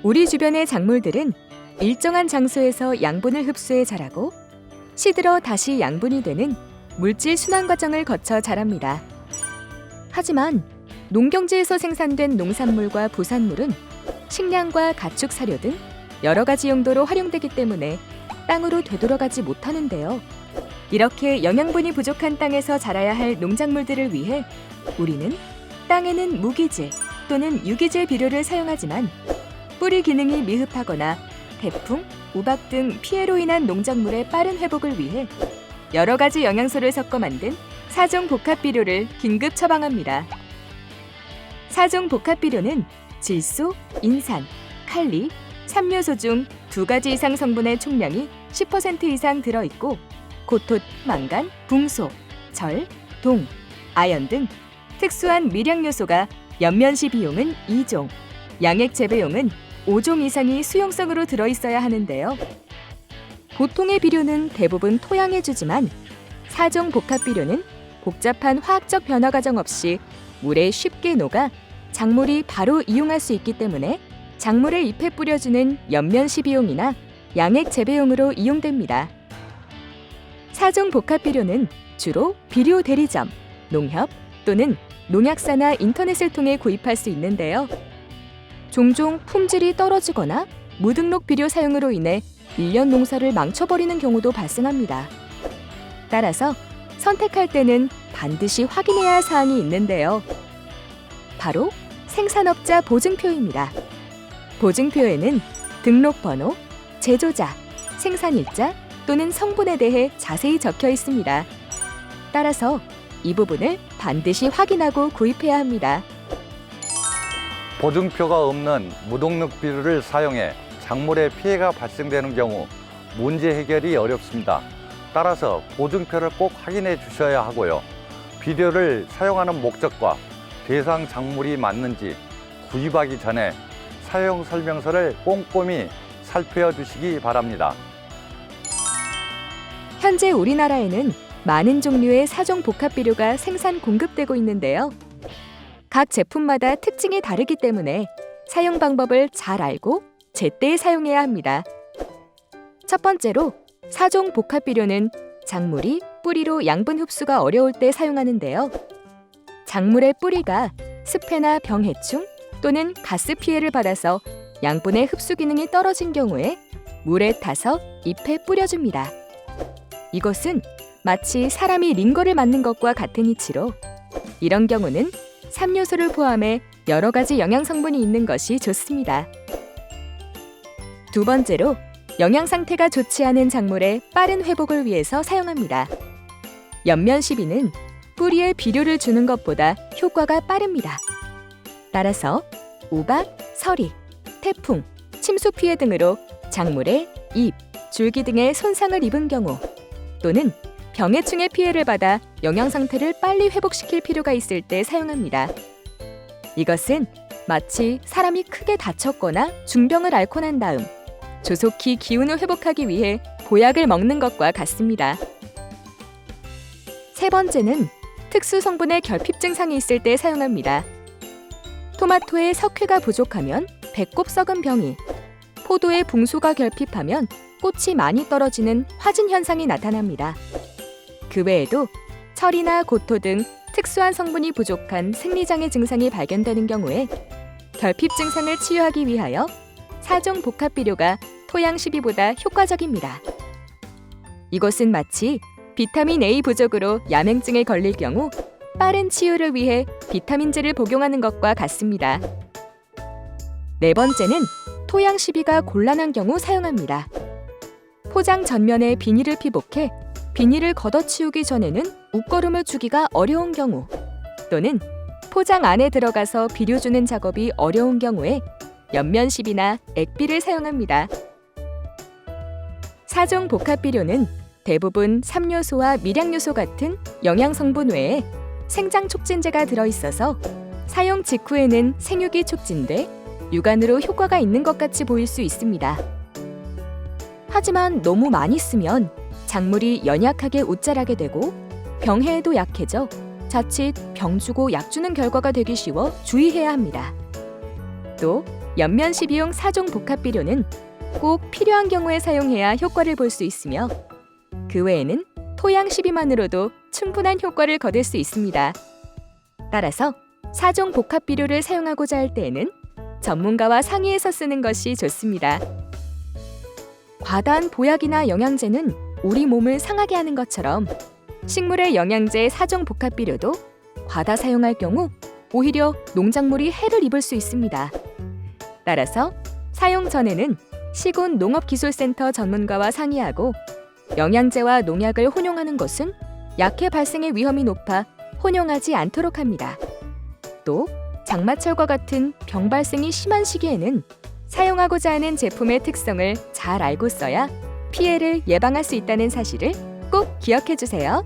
우리 주변의 작물들은 일정한 장소에서 양분을 흡수해 자라고 시들어 다시 양분이 되는 물질 순환 과정을 거쳐 자랍니다. 하지만 농경지에서 생산된 농산물과 부산물은 식량과 가축 사료 등 여러 가지 용도로 활용되기 때문에 땅으로 되돌아가지 못하는데요. 이렇게 영양분이 부족한 땅에서 자라야 할 농작물들을 위해 우리는 땅에는 무기질 또는 유기질 비료를 사용하지만 뿌리 기능이 미흡하거나 태풍, 우박 등 피해로 인한 농작물의 빠른 회복을 위해 여러 가지 영양소를 섞어 만든 4종 복합 비료를 긴급 처방합니다. 4종 복합 비료는 질소, 인산, 칼리, 삼요소 중 2가지 이상 성분의 총량이 10% 이상 들어있고 고토, 망간, 붕소, 절, 동, 아연 등 특수한 미량 요소가 연면시 비용은 2종, 양액 재배용은 5종 이상이 수용성으로 들어있어야 하는데요. 보통의 비료는 대부분 토양에 주지만 4종 복합 비료는 복잡한 화학적 변화 과정 없이 물에 쉽게 녹아 작물이 바로 이용할 수 있기 때문에 작물의 잎에 뿌려주는 연면시 비용이나 양액 재배용으로 이용됩니다. 4종 복합 비료는 주로 비료 대리점, 농협 또는 농약사나 인터넷을 통해 구입할 수 있는데요. 종종 품질이 떨어지거나 무등록 비료 사용으로 인해 1년 농사를 망쳐버리는 경우도 발생합니다. 따라서 선택할 때는 반드시 확인해야 할 사항이 있는데요. 바로 생산업자 보증표입니다. 보증표에는 등록번호, 제조자, 생산일자 또는 성분에 대해 자세히 적혀 있습니다. 따라서 이 부분을 반드시 확인하고 구입해야 합니다. 보증표가 없는 무등록 비료를 사용해 작물에 피해가 발생되는 경우 문제 해결이 어렵습니다. 따라서 보증표를 꼭 확인해 주셔야 하고요. 비료를 사용하는 목적과 대상 작물이 맞는지 구입하기 전에 사용 설명서를 꼼꼼히 살펴주시기 바랍니다. 현재 우리나라에는 많은 종류의 4종 복합 비료가 생산 공급되고 있는데요. 각 제품마다 특징이 다르기 때문에 사용 방법을 잘 알고 제때 사용해야 합니다. 첫 번째로 4종 복합 비료는 작물이 뿌리로 양분 흡수가 어려울 때 사용하는데요. 작물의 뿌리가 습해나 병해충 또는 가스 피해를 받아서 양분의 흡수 기능이 떨어진 경우에 물에 타서 잎에 뿌려줍니다. 이것은 마치 사람이 링거를 맞는 것과 같은 이치로 이런 경우는 삼요소를 포함해 여러 가지 영양 성분이 있는 것이 좋습니다. 두 번째로 영양 상태가 좋지 않은 작물의 빠른 회복을 위해서 사용합니다. 연면 시비는 뿌리에 비료를 주는 것보다 효과가 빠릅니다. 따라서 우박, 서리, 태풍, 침수 피해 등으로 작물의 잎, 줄기 등의 손상을 입은 경우 또는 병해충의 피해를 받아 영양 상태를 빨리 회복시킬 필요가 있을 때 사용합니다. 이것은 마치 사람이 크게 다쳤거나 중병을 앓고 난 다음 조속히 기운을 회복하기 위해 보약을 먹는 것과 같습니다. 세 번째는 특수 성분의 결핍 증상이 있을 때 사용합니다. 토마토에 석회가 부족하면 배꼽 썩은 병이, 포도에 붕소가 결핍하면 꽃이 많이 떨어지는 화진 현상이 나타납니다. 그 외에도 철이나 고토 등 특수한 성분이 부족한 생리장애 증상이 발견되는 경우에 결핍 증상을 치유하기 위하여 4종 복합 비료가 토양 시비보다 효과적입니다. 이것은 마치 비타민 A 부족으로 야맹증에 걸릴 경우 빠른 치유를 위해 비타민제를 복용하는 것과 같습니다. 네 번째는 토양 시비가 곤란한 경우 사용합니다. 포장 전면에 비닐을 피복해 비닐을 걷어치우기 전에는 웃거름을 주기가 어려운 경우 또는 포장 안에 들어가서 비료 주는 작업이 어려운 경우에 연면시비나 액비를 사용합니다. 4종 복합 비료는 대부분 삼요소와 미량요소 같은 영양 성분 외에 생장 촉진제가 들어있어서 사용 직후에는 생육이 촉진돼 육안으로 효과가 있는 것 같이 보일 수 있습니다. 하지만 너무 많이 쓰면 작물이 연약하게 웃자라게 되고 병해에도 약해져 자칫 병 주고 약 주는 결과가 되기 쉬워 주의해야 합니다. 또 옆면 12용 4종 복합 비료는 꼭 필요한 경우에 사용해야 효과를 볼 수 있으며 그 외에는 토양 12만으로도 충분한 효과를 거둘 수 있습니다. 따라서 4종 복합 비료를 사용하고자 할 때에는 전문가와 상의해서 쓰는 것이 좋습니다. 과다한 보약이나 영양제는 우리 몸을 상하게 하는 것처럼 식물의 영양제 4종 복합 비료도 과다 사용할 경우 오히려 농작물이 해를 입을 수 있습니다. 따라서 사용 전에는 시군농업기술센터 전문가와 상의하고 영양제와 농약을 혼용하는 것은 약해 발생의 위험이 높아 혼용하지 않도록 합니다. 또 장마철과 같은 병 발생이 심한 시기에는 사용하고자 하는 제품의 특성을 잘 알고 써야 피해를 예방할 수 있다는 사실을 꼭 기억해 주세요.